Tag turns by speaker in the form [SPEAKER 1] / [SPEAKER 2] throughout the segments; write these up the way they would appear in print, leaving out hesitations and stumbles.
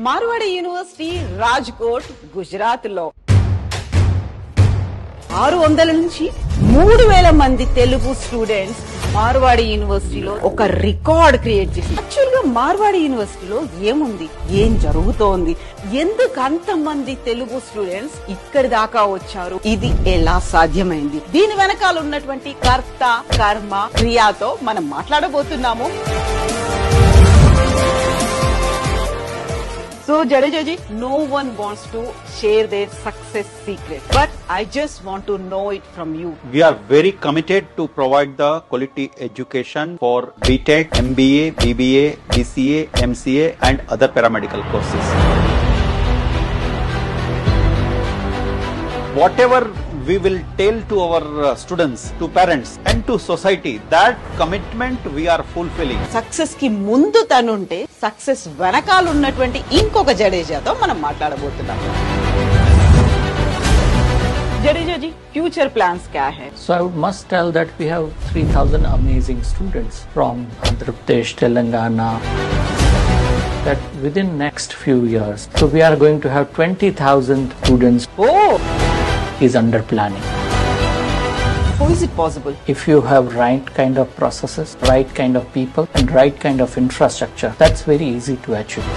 [SPEAKER 1] Marwadi university Rajkot Gujarat లో 600 నుంచి 3000 మంది తెలుగు స్టూడెంట్స్ మార్వాడి యూనివర్సిటీలో ఒక రికార్డ్ క్రియేట్ చేసింది. యాక్చువల్ గా మార్వాడి యూనివర్సిటీలో ఏముంది, ఏం జరుగుతోంది, ఎందుకు అంతమంది తెలుగు స్టూడెంట్స్ ఇక్కడి దాకా వచ్చారు, ఇది ఎలా సాధ్యమైంది, దీని వెనకాల ఉన్నటువంటి కర్త కర్మ క్రియాతో మనం మాట్లాడబోతున్నాము. So Jadeja ji, no one wants to share their success secret, but I just want to know it from you.
[SPEAKER 2] We are very committed to provide the quality education for BTech, MBA, BBA, BCA, MCA and other paramedical courses. Whatever we will tell to our students, to parents and to society, that commitment we are fulfilling.
[SPEAKER 1] Success కి ముందు తనుంటే success వెనకాల ఉన్నటువంటి ఇంకొక జడేజాతో మనం మాట్లాడబోతున్నాం. జడేజా जी, future plans क्या है?
[SPEAKER 3] So I must tell that we have 3,000 amazing students from Andhra Pradesh, Telangana. That within next few years, so we are going to have 20,000 students.
[SPEAKER 1] Oh,
[SPEAKER 3] is under planning.
[SPEAKER 1] how is it possible?
[SPEAKER 3] If you have right kind of processes, right kind of people and right kind of infrastructure, that's very easy to achieve.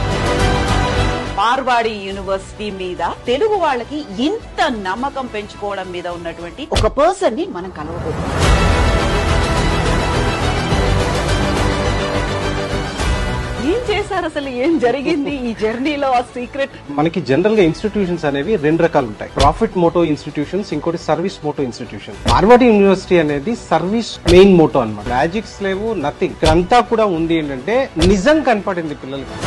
[SPEAKER 1] Marwadi university మీద తెలుగు వాళ్ళకి ఇంత నమ్మకం పెంచుకోవడం మీద ఉన్నటువంటి ఒక person ని మనం కలవబోతున్నాం. ఏం చేశారు అసలు, ఏం జరిగింది ఈ జర్నీలో, ఆ సీక్రెట్?
[SPEAKER 4] మనకి జనరల్ గా ఇన్స్టిట్యూషన్స్ అనేవి 2 రకాలు ఉంటాయి. ప్రాఫిట్ మోటో ఇన్స్టిట్యూషన్స్, ఇంకోటి service motto institution. Marwadi university అనేది సర్వీస్ మెయిన్ మోటో అన్నమాట. మ్యాజిక్స్ లేవు, నథింగ్. ఇక్కడంతా కూడా ఉంది ఏంటంటే నిజం కనపడింది పిల్లలకి.